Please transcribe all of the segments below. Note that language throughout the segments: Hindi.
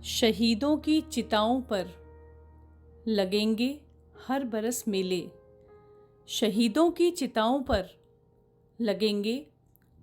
शहीदों की चिताओं पर लगेंगे हर बरस मेले। शहीदों की चिताओं पर लगेंगे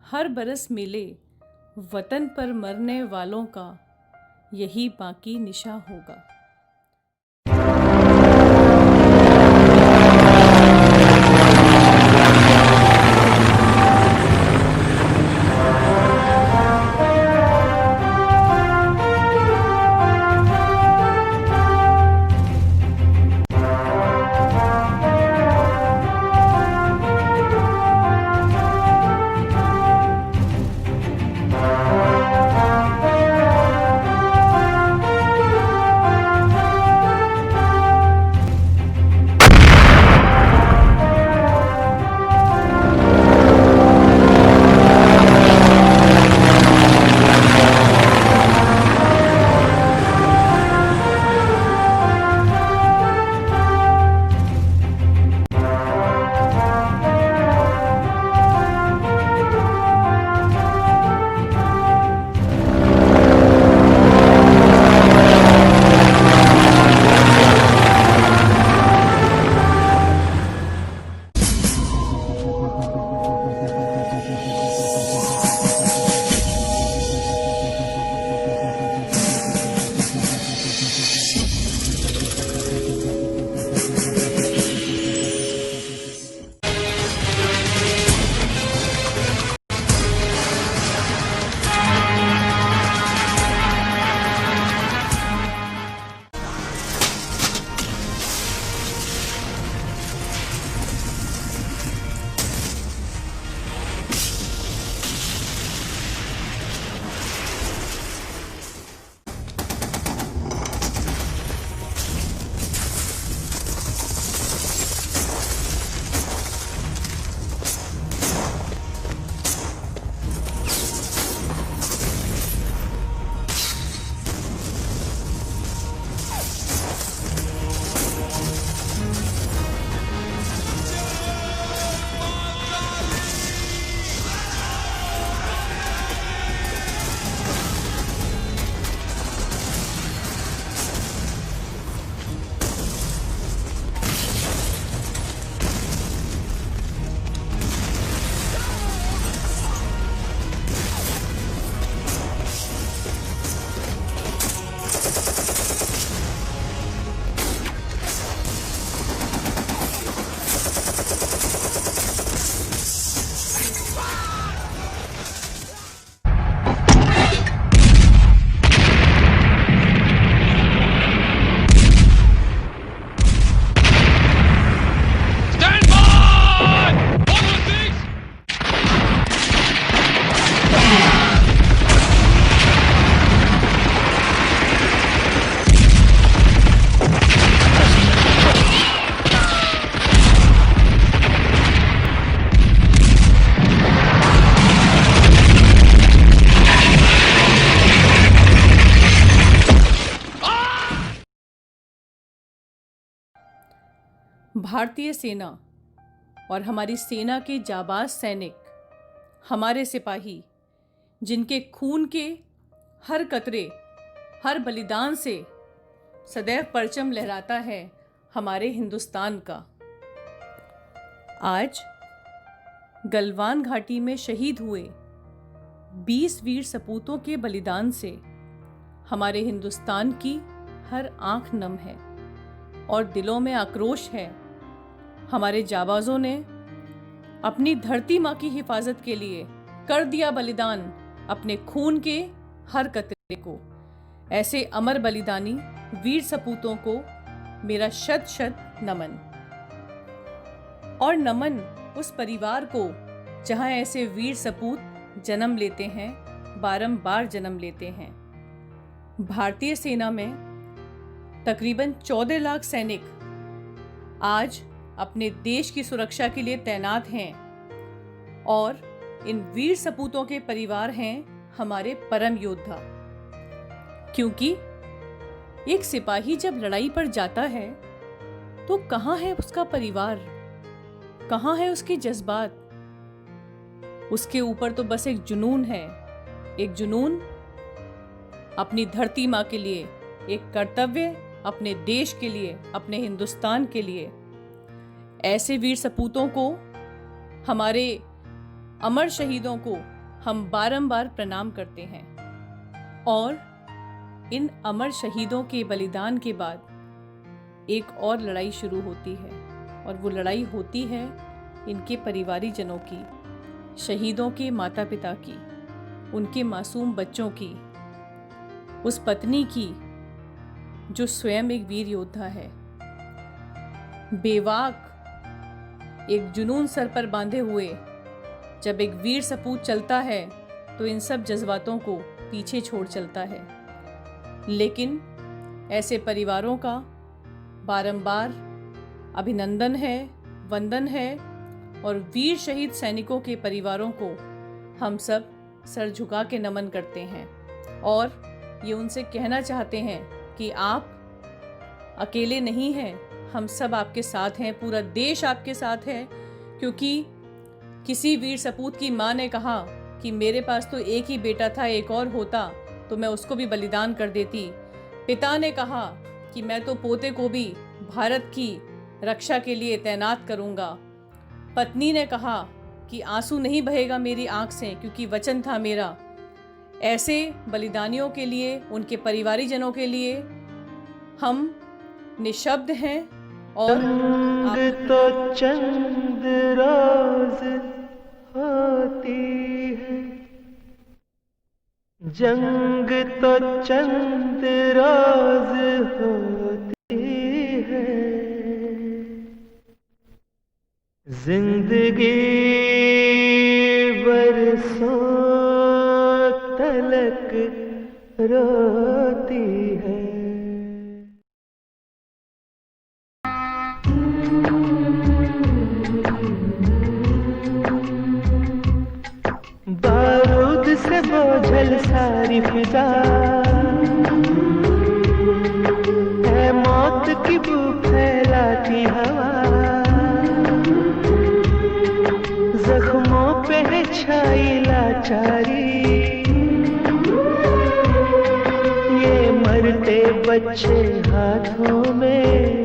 हर बरस मेले। वतन पर मरने वालों का यही बाकी निशा होगा। भारतीय सेना और हमारी सेना के जाबाज सैनिक, हमारे सिपाही, जिनके खून के हर कतरे, हर बलिदान से सदैव परचम लहराता है हमारे हिंदुस्तान का। आज गलवान घाटी में शहीद हुए 20 वीर सपूतों के बलिदान से हमारे हिंदुस्तान की हर आंख नम है और दिलों में आक्रोश है। हमारे जाबाजों ने अपनी धरती माँ की हिफाजत के लिए कर दिया बलिदान, अपने खून के हर कतरे को। ऐसे अमर बलिदानी वीर सपूतों को मेरा शत शत नमन। और नमन उस परिवार को जहां ऐसे वीर सपूत जन्म लेते हैं, बारंबार जन्म लेते हैं। भारतीय सेना में तकरीबन 14 लाख सैनिक आज अपने देश की सुरक्षा के लिए तैनात हैं और इन वीर सपूतों के परिवार हैं हमारे परम योद्धा। क्योंकि एक सिपाही जब लड़ाई पर जाता है तो कहाँ है उसका परिवार, कहाँ है उसके जज्बात? उसके ऊपर तो बस एक जुनून है, एक जुनून अपनी धरती माँ के लिए एक कर्तव्य, अपने देश के लिए, अपने हिंदुस्तान के लिए। ऐसे वीर सपूतों को, हमारे अमर शहीदों को हम बारंबार प्रणाम करते हैं। और इन अमर शहीदों के बलिदान के बाद एक और लड़ाई शुरू होती है, और वो लड़ाई होती है इनके परिवारीजनों की, शहीदों के माता पिता की, उनके मासूम बच्चों की, उस पत्नी की जो स्वयं एक वीर योद्धा है। बेवाक एक जुनून सर पर बांधे हुए जब एक वीर सपूत चलता है तो इन सब जज्बातों को पीछे छोड़ चलता है। लेकिन ऐसे परिवारों का बारंबार अभिनंदन है, वंदन है, और वीर शहीद सैनिकों के परिवारों को हम सब सर झुका के नमन करते हैं और ये उनसे कहना चाहते हैं कि आप अकेले नहीं हैं, हम सब आपके साथ हैं, पूरा देश आपके साथ है। क्योंकि किसी वीर सपूत की माँ ने कहा कि मेरे पास तो एक ही बेटा था, एक और होता तो मैं उसको भी बलिदान कर देती। पिता ने कहा कि मैं तो पोते को भी भारत की रक्षा के लिए तैनात करूँगा। पत्नी ने कहा कि आंसू नहीं बहेगा मेरी आंख से, क्योंकि वचन था मेरा। ऐसे बलिदानियों के लिए, उनके परिवारीजनों के लिए हम निशब्द हैं। और तो चंद रोज होती है, जंग तो चंद रोज होती है, जिंदगी बरसों तलक रोती है। बारूद से बोझल सारी फिजा है, मौत की बू फैलाती हवा, जख्मों पे है छाई लाचारी, ये मरते बच्चे हाथों में,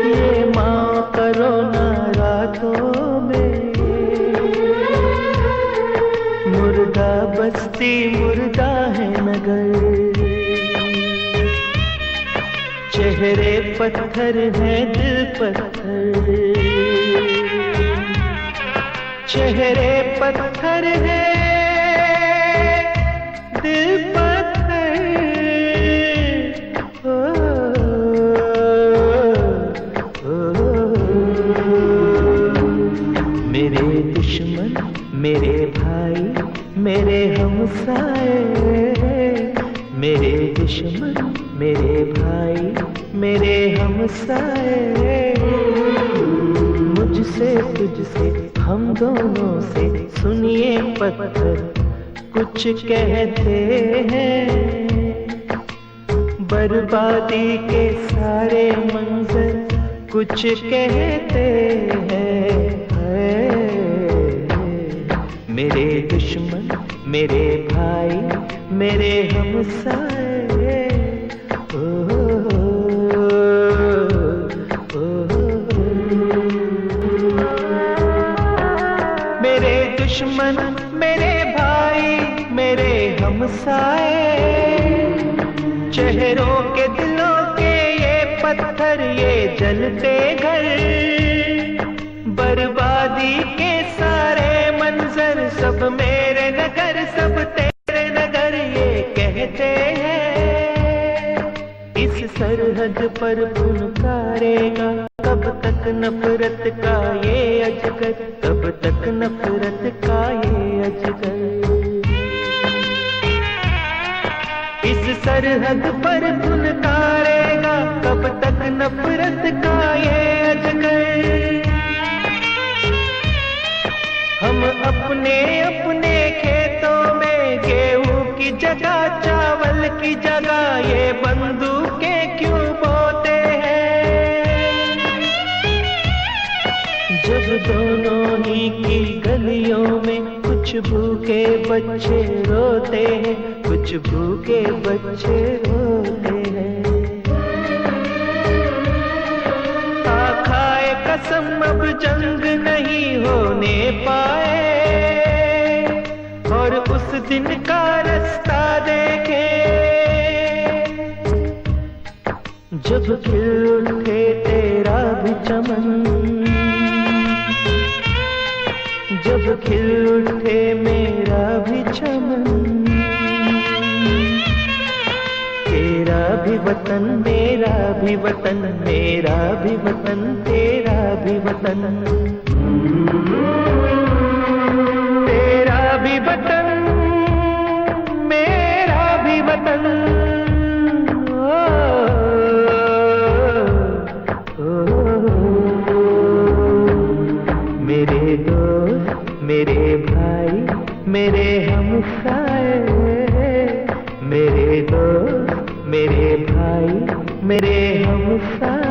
ये माँ करो ना रातों में, मुर्दा बस्ती मुर्दा है नगर, चेहरे पत्थर है दिल पत्थर, चेहरे पत्थर है दिल पत्थर। मेरे दुश्मन मेरे भाई मेरे हमसाए, मेरे दुश्मन मेरे भाई मेरे हमसाए, मुझसे तुझसे हम दोनों से सुनिए पत्थर कुछ कहते हैं, बर्बादी के सारे मंजर कुछ कहते हैं। मेरे दुश्मन मेरे भाई मेरे हमसाए, मेरे दुश्मन मेरे भाई मेरे हमसाए, चेहरों के दिलों के ये पत्थर ये जलते घर, बर्बादी के सारे मंजर सब मेरे नगर सब तेरे नगर ये कहते हैं। इस सरहद पर फुनकारेगा कब तक नफरत का ये अजगर, कब तक नफरत का ये अजगर। इस सरहद पर फुनकारेगा कब तक नफरत का ये अजगर। हम अपने अपने खेतों में गेहूं की जगह चावल की जगह ये बंदूकें क्यों बोते हैं, जब दोनों ही की गलियों में कुछ भूखे बच्चे रोते हैं, कुछ भूखे बच्चे रोते हैं। खाए कसम अब जंग नहीं होने पाए, और उस दिन का रास्ता देखे जब खिल उठे तेरा भी चमन, जब खिल उठे मेरा भी चमन। तेरा भी वतन मेरा भी वतन, मेरा भी वतन तेरा भी वतन, तेरा भी वतन मेरा भी वतन। मेरे दोस्त मेरे भाई मेरे हमसाए, मेरे दोस्त मेरे भाई मेरे हमसाए।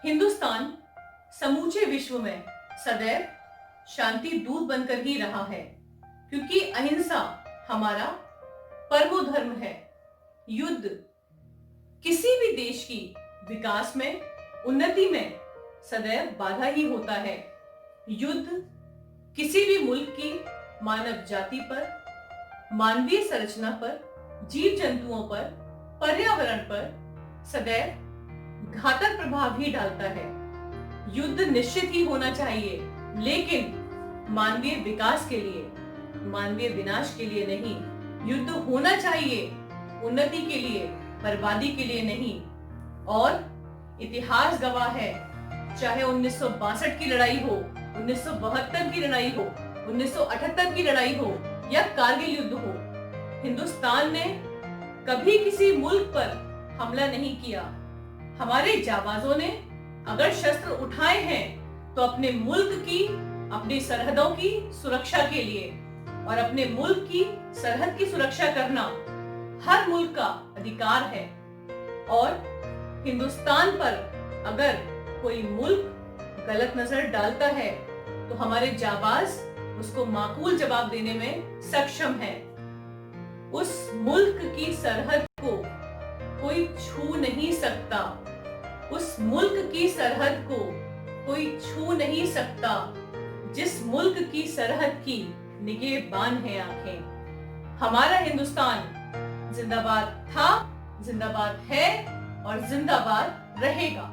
हिंदुस्तान समूचे विश्व में सदैव शांति दूत बनकर ही रहा है, क्योंकि अहिंसा हमारा परमो धर्म है। युद्ध किसी भी देश की विकास में, उन्नति में सदैव बाधा ही होता है। युद्ध किसी भी मुल्क की मानव जाति पर, मानवीय संरचना पर, जीव जंतुओं पर, पर्यावरण पर सदैव घातक प्रभाव ही डालता है। युद्ध निश्चित ही होना चाहिए, लेकिन मानवीय विकास के लिए, मानवीय विनाश के लिए नहीं। युद्ध होना चाहिए उन्नति के लिए, बर्बादी के लिए नहीं। और इतिहास गवाह है, चाहे 1962 की लड़ाई हो, 1972 की लड़ाई हो, 1978 की लड़ाई हो या कारगिल युद्ध हो, हिंदुस्तान ने कभी किसी मुल्क पर हमला नहीं किया। हमारे जाबाजों ने अगर शस्त्र उठाए हैं तो अपने मुल्क की, अपनी सरहदों की सुरक्षा के लिए, और अपने मुल्क की सरहद की सुरक्षा करना हर मुल्क का अधिकार है। और हिंदुस्तान पर अगर कोई मुल्क गलत नजर डालता है तो हमारे जाबाज उसको माकूल जवाब देने में सक्षम है। उस मुल्क की सरहद को कोई छू नहीं सकता, उस मुल्क की सरहद को कोई छू नहीं सकता जिस मुल्क की सरहद की निगहबान है आंखें। हमारा हिंदुस्तान जिंदाबाद था, जिंदाबाद है और जिंदाबाद रहेगा।